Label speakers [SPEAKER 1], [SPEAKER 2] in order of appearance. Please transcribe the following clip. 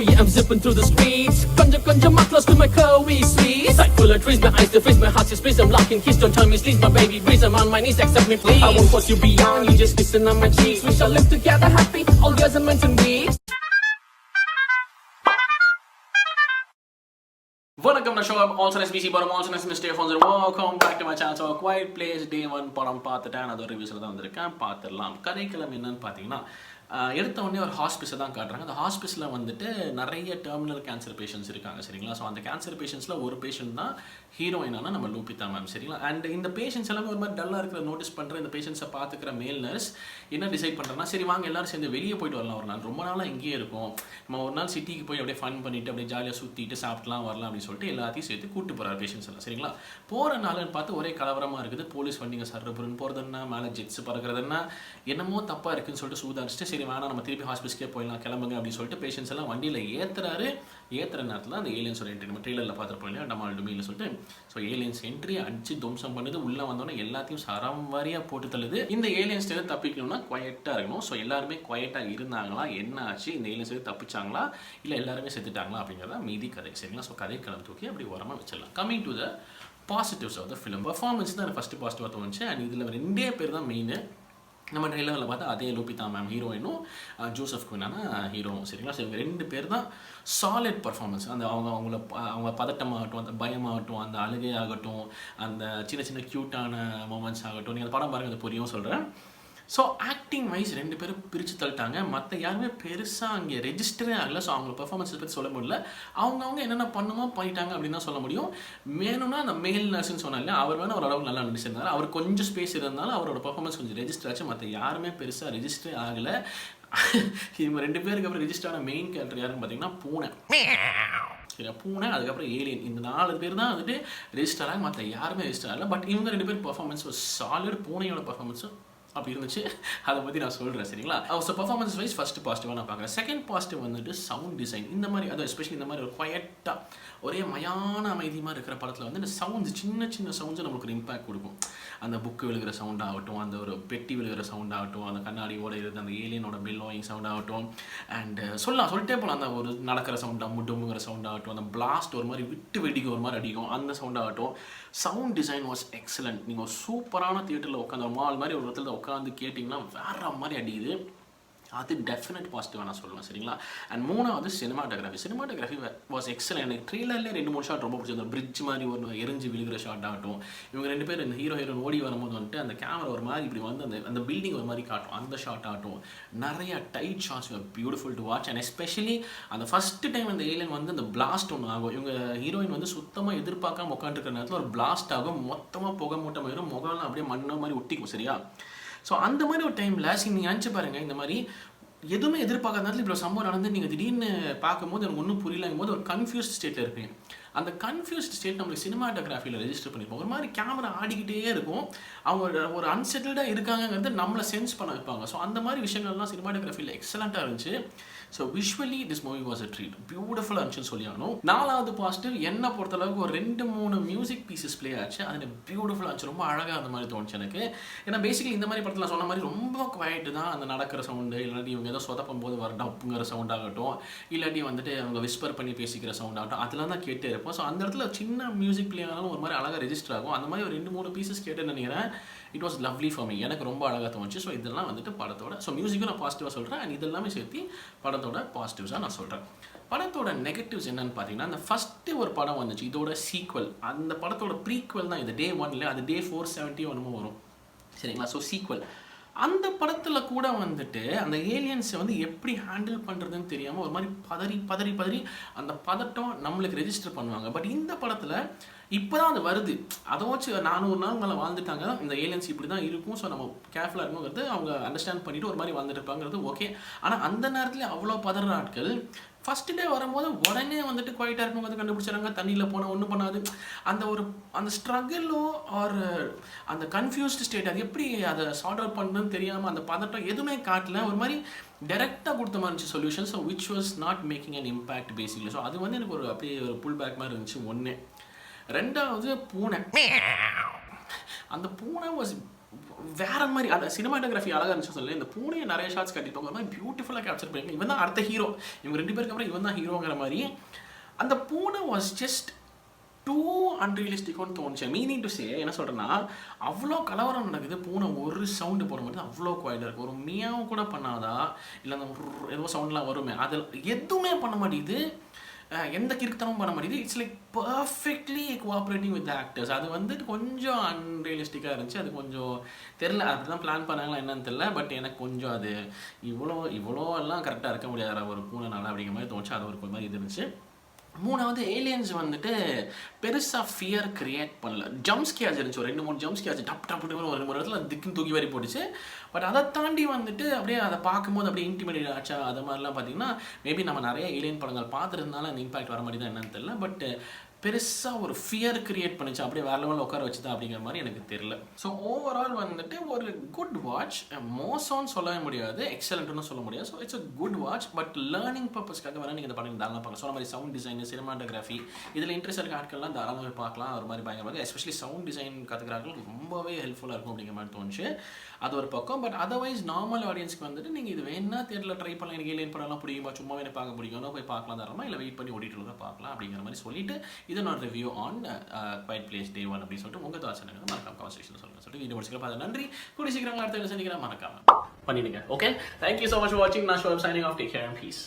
[SPEAKER 1] yeah, I'm zipping through the streets. Conjure my close with my curvy sweet. Sight full of trees, my eyes to freeze, my heart just freeze. I'm locking keys, don't tell me sleep, my baby breeze. I'm on my knees, accept me please. I won't force you beyond, you just listen on my cheeks. We shall live together happy, all years and months and weeks.
[SPEAKER 2] வணக்கம் நான் show also SPC படம் also எஸ் மிஸ்டே phones welcome back to my channel. So quite place day 1 படம் பார்த்துட்டேன். அது ஒரு ரிவ்யூஸில் தான் வந்திருக்கேன். பார்த்துடலாம். கதைக்களம் என்னன்னு பார்த்தீங்கன்னா, எடுத்த உடனே ஒரு ஹாஸ்பிஸை தான் காட்டுறாங்க. அந்த ஹாஸ்பிஸில் வந்துட்டு நிறைய டெர்மினல் கேன்சர் பேஷண்ட்ஸ் இருக்காங்க, சரிங்களா. ஸோ அந்த கேன்சர் பேஷண்ட்ஸில் ஒரு பேஷண்ட் தான் ஹீரோயினான நம்ம லூபிதா மேம், சரிங்களா. அண்ட் இந்த பேஷண்ட்ஸ் எல்லாமே ஒரு மாதிரி டல்லாக இருக்கிற நோட்டீஸ் பண்ணுற இந்த பேஷண்ட்ஸை பார்த்துக்கிற மேல் நர்ஸ் என்ன டிசைட் பண்ணுறேன்னா, சரி வாங்க எல்லாரும் சேர்ந்து வெளியே போயிட்டு வரலாம் ஒரு நாள், ரொம்ப நாளாக இங்கேயே இருக்கும், நம்ம ஒரு நாள் சிட்டிக்கு போய் அப்படியே ஃபன் பண்ணிவிட்டு அப்படியே ஜாலியாக சுற்றிட்டு சாப்பிட்லாம் வரலாம் அப்படின்னு சொல்லிட்டு எல்லாத்தையும் சேர்த்து கூப்பிட்டு போகிறார் பேஷண்ட்ஸ் எல்லாம், சரிங்களா. போகிற நாளுன்னு பார்த்து ஒரே கலவரமாக இருக்குது. போலீஸ் வண்டிங்க சர்றபுரன் போகிறதுன்னா, மேலே ஜெட்ஸ் பறக்கிறதுன்னா, என்னமோ தப்பாக இருக்குன்னு சொல்லிட்டு சூதாரிச்சுட்டு, சரி வேணா நம்ம திருப்பி ஹாஸ்பிட்டலுக்கே போயிடலாம் கிளம்புங்க அப்படின்னு சொல்லிட்டு பேஷண்ட்ஸ் எல்லாம் வண்டியில் ஏற்றுற நேரத்தில் அந்த ஏலியன்ஸோட என்ட்ரி நம்ம ட்ரெயிலரில் பார்த்துருப்போம் இல்லையா, டமால் டுமின்னு சொல்லிட்டு. ஸோ ஏலியன்ஸ் என்ட்ரி அடிச்சு துவம்சம் பண்ணுது. உள்ளே வந்தோன்னே எல்லாத்தையும் சரம் வாரியாக போட்டு தள்ளுது. இந்த ஏலியன்ஸ் தப்பிக்கணும்னா குவைட்டாக இருக்கணும். ஸோ எல்லாருமே குவைட்டாக இருந்தாங்களா, என்ன ஆச்சு, இந்த ஏலியன்ஸ் தப்பிச்சாங்களா, இல்லை எல்லாருமே செத்துட்டாங்களா அப்படிங்கிறத மீதி கதை, சரிங்களா. ஸோ கதை கிளம்பி தூக்கி அப்படி ஓரமாக வச்சிடலாம். Coming to the positives of the film. Performance தான் எனக்கு ஃபஸ்ட்டு பாசிட்டிவாக தோணுச்சு. அண்ட் இதில் ரெண்டே பேர் தான் மெயின். நம்ம ட்ரெயிலரில் பார்த்தா அதே லூபிதா மேம் ஹீரோயினும் ஜோசப் குவினான ஹீரோவும், சரிங்களா. ஸோ இவங்க ரெண்டு பேர் தான் சாலிட் பர்ஃபார்மன்ஸ். அந்த அவங்க பதட்டமாகட்டும், அந்த பயமாகட்டும், அந்த அழுகையாகட்டும், அந்த சின்ன சின்ன க்யூட்டான மூமெண்ட்ஸ் ஆகட்டும், நீங்கள் அந்த படம் பாருங்கள், அது புரியும் சொல்கிறேன். ஸோ ஆக்டிங் வைஸ் ரெண்டு பேரும் பிரித்து தள்ளிட்டாங்க. மற்ற யாருமே பெருசாக அங்கே ரெஜிஸ்டரே ஆகலை. ஸோ அவங்க பெர்ஃபார்மன்ஸை பற்றி சொல்ல முடியல. அவங்க என்னென்ன பண்ணுமோ பண்ணிட்டாங்க அப்படின்னு தான் சொல்ல முடியும். வேணும்னா அந்த மேல் நர்ஸ்ன்னு சொன்னாலே அவர் வேணும் ஓரளவுக்கு நல்லா நடிச்சிருந்தார். அவர் கொஞ்சம் ஸ்பேஸ் இருந்தாலும் அவரோட பெர்ஃபார்மன்ஸ் கொஞ்சம் ரெஜிஸ்டர் ஆச்சு. மற்ற யாருமே பெருசாக ரெஜிஸ்டரே ஆகலை. இவங்க ரெண்டு பேருக்கு அப்புறம் ரெஜிஸ்டரான மெயின் கேரக்டர் யாருன்னு பார்த்தீங்கன்னா பூனை, சரி, பூனை, அதுக்கப்புறம் ஏலியன். இந்த 4 பேர் தான் வந்துட்டு ரெஜிஸ்டர் ஆக, மற்ற யாருமே ரெஜிஸ்டர் ஆகலை. பட் இவங்க ரெண்டு பேர் பெர்ஃபார்மன்ஸ் ஒரு சாலிட். பூனையோட பெர்ஃபார்மன்ஸும் அப்படி இருந்துச்சு. அதை பற்றி நான் சொல்கிறேன், சரிங்களா. ஸோ பர்ஃபார்மன்ஸ் வைஸ் ஃபஸ்ட்டு பாசிட்டிவாக நான் பார்க்குறேன். செகண்ட் பாசிட்டிவ் வந்துட்டு சவுண்ட் டிசைன். இந்த மாதிரி அது எஸ்பெஷலி இந்த மாதிரி ஒரு குவைட்டாக ஒரே மயான அமைதியமாக இருக்கிற படத்தில் வந்து இந்த சவுண்ட்ஸ், சின்ன சின்ன சவுண்ட்ஸை நமக்கு ஒரு இம்பாக்ட் கொடுக்கும். அந்த புக்கு விழுகிற சவுண்ட் ஆகட்டும், அந்த ஒரு பெட்டி விழுகிற சவுண்ட் ஆகட்டும், அந்த கண்ணாடியோட இருக்கிற அந்த ஏலியனோட பெல்லோயிங் சவுண்ட் ஆகட்டும், அண்ட் சொல்லிட்டே போகலாம், அந்த ஒரு நடக்கிற சவுண்டாக முட்டுங்கிற சவுண்ட் ஆகட்டும், அந்த பிளாஸ்ட் ஒரு மாதிரி விட்டு வெடிக்க ஒரு மாதிரி அடிக்கும், அந்த சவுண்ட் ஆகட்டும். Sound design was excellent. நீங்கள் சூப்பரான தியேட்டரில் உட்காந்து ஒரு மால் மாதிரி ஒரு இடத்துல உட்காந்து கேட்டிங்கன்னா வேற மாதிரி அடிக்குது. அது டெஃபினட் பாசிட்டிவாக நான் சொல்லுவேன், சரிங்களா. அண்ட் மூணாவது சினிமாட்டோகிராஃபி வாஸ் எக்ஸலண்ட். எனக்கு ட்ரெயிலர்லேயே 2-3 ஷாட் ரொம்ப பிடிச்சது. அந்த பிரிட்ஜ் மாதிரி ஒரு எரிஞ்சு விழுகிற ஷாட் ஆகட்டும், இவங்க ரெண்டு பேர் இந்த ஹீரோயின் ஓடி வரும்போது வந்துட்டு அந்த கேமரா ஒரு மாதிரி இப்படி வந்து அந்த பில்டிங் ஒரு மாதிரி காட்டும், அந்த ஷாட் ஆகட்டும். நிறைய tight shots beautiful to watch. And especially அந்த ஃபஸ்ட்டு டைம் அந்த ஏலியன் வந்து அந்த பிளாஸ்ட் ஒன்று ஆகும். இவங்க ஹீரோயின் வந்து சுத்தமாக எதிர்பார்க்காம உட்காந்துருக்கிற நேரத்தில் ஒரு பிளாஸ்ட் ஆகும். மொத்தமாக புகை மூட்டம் ஆயிரும், முகம்லாம் அப்படியே மண்ணை மாதிரி ஒட்டிக்கும், சரியா. ஸோ அந்த மாதிரி ஒரு டைமில் நீங்கள் நினச்சி பாருங்கள், இந்த மாதிரி எதுவுமே எதிர்பார்க்காத நேரத்தில் இப்போ சம்பவம் நடந்து நீங்கள் திடீர்னு பார்க்கும்போது எனக்கு ஒன்றும் புரியலங்கும் போது ஒரு கன்ஃபியூஸ்ட் ஸ்டேட்டில் இருப்பீங்க. அந்த கன்ஃபியூஸ்ட் ஸ்டேட் நம்மளுக்கு சினிமாட்டோகிராஃபியில் ரெஜிஸ்டர் பண்ணியிருப்போம். ஒரு மாதிரி கேமரா ஆடிக்கிட்டே இருக்கும், அவங்க ஒரு அன்செட்டில்டாக இருக்காங்கிறது நம்மளை சென்ஸ் பண்ண வைப்பாங்க. ஸோ அந்த மாதிரி விஷயங்கள்லாம் சினிமாட்டோகிராஃபியில் எக்ஸலண்ட்டாக இருந்துச்சு. So visually this movie was a treat, பியூட்டிஃபுல்லாக இருந்துச்சுன்னு சொல்லி ஆகணும். 4வது பாசிட்டிவ் என்னை பொறுத்தளவுக்கு ஒரு 2-3 மியூசிக் பீசஸ் ப்ளே ஆச்சு. அது பியூட்டிஃபுல்லாக இருந்துச்சு, ரொம்ப அழகாக அந்த மாதிரி தோணுச்சு எனக்கு. ஏன்னா பேசிக்கலி இந்த மாதிரி படத்தில் சொன்ன மாதிரி ரொம்ப குவைட்டு தான் அந்த நடக்கிற சவுண்டு, இல்லாட்டி இவங்க ஏதோ சொதப்பும் போது வர டப்புங்கிற சவுண்ட் ஆகட்டும், இல்லாட்டி வந்துட்டு அவங்க விஸ்பர் பண்ணி பேசிக்கிற சவுண்ட் ஆகட்டும், அதெல்லாம் தான் கேட்டே இருப்போம். ஸோ அந்த இடத்துல சின்ன மியூசிக் ப்ளே ஆனாலும் ஒரு மாதிரி அழகாக ரெஜிஸ்டர் ஆகும். அந்த மாதிரி ஒரு 2-3 பீசஸ் கேட்டேன்னு நினைக்கிறேன். It was lovely for me, எனக்கு ரொம்ப அழகாக தோணுச்சு. ஸோ இதெல்லாம் வந்துட்டு படத்தோட, ஸோ மியூசிக்கும் நான் பாசிட்டிவாக சொல்கிறேன், அண்ட் இதெல்லாமே சேர்த்து படத்தோட பாசிட்டிவ்ஸாக நான் சொல்கிறேன். படத்தோட நெகட்டிவ்ஸ் என்னன்னு பார்த்தீங்கன்னா, அந்த ஃபஸ்ட்டு ஒரு படம் வந்துச்சு, இதோட சீக்வல், அந்த படத்தோட ப்ரீக்வல் தான் இது. Day 1 அது Day 470 ஒன்றுமோ வரும், சரிங்களா. ஸோ சீக்வல் அந்த படத்தில் கூட வந்துட்டு அந்த ஏலியன்ஸை வந்து எப்படி ஹேண்டில் பண்ணுறதுன்னு தெரியாமல் ஒரு மாதிரி பதறி அந்த பதட்டம் நம்மளுக்கு ரெஜிஸ்டர் பண்ணுவாங்க. பட் இந்த படத்தில் இப்போ தான் அது வருது, அதை வச்சு 400 நாள் மேலே வாழ்ந்துட்டாங்க, இந்த ஏலியன்ஸ் இப்படி தான் இருக்கும், ஸோ நம்ம கேர்ஃபுல்லாக இருக்கணுங்கிறது அவங்க அண்டர்ஸ்டாண்ட் பண்ணிவிட்டு ஒரு மாதிரி வாழ்ந்துட்டு இருப்பாங்கிறது ஓகே. ஆனால் அந்த நேரத்தில் அவ்வளோ பதற ஆட்கள் ஃபஸ்ட்டு டே வரும்போது உடனே வந்துட்டு குவைட்டாக இருக்கணும் கண்டுபிடிச்சாங்க, தண்ணியில் போனால் ஒன்றும் பண்ணாது. அந்த ஸ்ட்ரகிளோ ஆர் அந்த கன்ஃபியூஸ்டு ஸ்டேட், அது எப்படி அதை சார்ட் அவுட் பண்ணுறதுன்னு தெரியாமல் அந்த பதட்டம் எதுவுமே காட்டல, ஒரு மாதிரி டைரெக்டாக கொடுத்த மாதிரி இருந்துச்சு solution. So which was not making an impact basically. So அது வந்து எனக்கு ஒரு அப்படியே ஒரு புல் பேக் மாதிரி இருந்துச்சு. 1. 2வது பூனை. அந்த பூனை வாஸ் வேற மாதிரி அந்த சினிமாட்டோகிராஃபி அழகாக இருந்துச்சு சொல்லி இந்த பூனையை நிறைய ஷாட்ஸ் கட்டிப்பாங்க ஒரு மாதிரி பியூட்டிஃபுல்லாக கேப்சர் பண்ணிருக்காங்க. இவன் தான் அடுத்த ஹீரோ, இவங்க 2 பேருக்கு அப்புறம் இவன் தான் ஹீரோங்கிற மாதிரி. அந்த பூனை வாஸ் ஜஸ்ட் டூ அன்ரியலிஸ்டிக்னு தோணுச்சு. மீனிங் டு சே என்ன சொல்கிறேன்னா, அவ்வளோ கலவரம் நடக்குது, பூனை ஒரு சவுண்டு போட மாதிரி அவ்வளோ குவாய்டாக இருக்குது. ஒரு மியாவும் கூட பண்ணாதா, இல்லை அந்த ஏதோ சவுண்ட்லாம் வருமே, அதில் எதுவுமே பண்ண மாட்டேங்குது, எந்த கிறுக்குத்தனமும் பண்ண மாட்டேங்குது. It's like perfectly cooperating with actors. அது வந்துட்டு கொஞ்சம் அன்ரியலிஸ்டிக்காக இருந்துச்சு. அது கொஞ்சம் தெரில, அப்படி தான் பிளான் பண்ணாங்களா என்னன்னு தெரில. பட் எனக்கு கொஞ்சம் அது இவ்வளோ எல்லாம் கரெக்டாக இருக்க முடியாத ஒரு பூனைனால அப்படிங்கிற மாதிரி தோணுச்சு. அது ஒரு மாதிரி இது இருந்துச்சு. 3வது ஏலியன்ஸ் வந்துட்டு பெருசாக ஃபியர் கிரியேட் பண்ணல. ஜம்ப் ஸ்கேர்ஸ் இருந்துச்சு, ஒரு 2-3 ஜம்ப் ஸ்கேர்ஸ் டப் டப்னு ஒரு 2-3 இடத்துல திக்குன்னு தூக்கி வாரி போட்டுச்சு. பட் அதை தாண்டி வந்துட்டு அப்படியே அதை பார்க்கும்போது அப்படியே இன்டிமேட் ஆச்சா அது மாதிரிலாம் பார்த்தீங்கன்னா, மேபி நம்ம நிறைய ஏலியன் படங்கள் பார்த்துருந்தாலும் அந்த இம்பாக்ட் வர மாதிரி தான் என்னன்னு தெரியல. பட் பெருசாக ஒரு ஃபியர் கிரியேட் பண்ணிச்சு, அப்படியே வேறு லெவலில் உட்கார வச்சுதான் அப்படிங்கிற மாதிரி எனக்கு தெரியல. ஸோ ஓவரால் வந்துட்டு ஒரு குட் வாட்ச். மோசம்னு சொல்லவே முடியாது, எக்ஸலண்ட்னு சொல்ல முடியாது. So it's a good watch. But learning பர்பஸ்க்காக வேணால் நீங்கள் இந்த படம் தாராளமாக பார்க்கலாம். சொன்ன மாதிரி சவுண்ட் டிசைன், சினிமாட்டோகிராஃபி இதில் இன்ட்ரெஸ்ட் இருக்க ஆட்கள்லாம் தாராளமாக பார்க்கலாம். ஒரு மாதிரி பயங்கரமாக எஸ்பெஷலி சவுண்ட் டிசைன் கற்றுக்கிறார்கள் ரொம்பவே ஹெல்ப்ஃபுல்லாக இருக்கும் அப்படிங்கிற மாதிரி தோணுச்சு. அது ஒரு பக்கம். பட் அதர்வைஸ் நார்மல் ஆடியன்ஸ்க்கு வந்துட்டு நீங்கள் இது வேணா தேட்டரில் ட்ரை பண்ணலாம். எனக்கு ஏலியன் படம்லாம் பிடிக்குமா, சும்மாவே எனக்கு பார்க்க பிடிக்கும், போய் பார்க்கலாம் தாராளமாக, இல்லை வெயிட் பண்ணி ஓடிட்டு தான் பார்க்கலாம் அப்படிங்கிற மாதிரி சொல்லிட்டு இது நான் review on quiet place Day 1 அப்படின்னு சொல்லிட்டு உங்கள் தாட்ஸ் எனக்கு மறக்காம கான்வர்சேஷன் சொல்லுங்கள் சொல்லிட்டு வீடியோ முடிச்சுக்கலாம். பார்த்து நன்றி. கூடி சீக்கிரம் அடுத்த சந்திக்கிறேன், மறக்காம பண்ணிடுங்க. Okay, thank you so much for வாட்சிங். நான் ஷோ signing off. Take care and piece.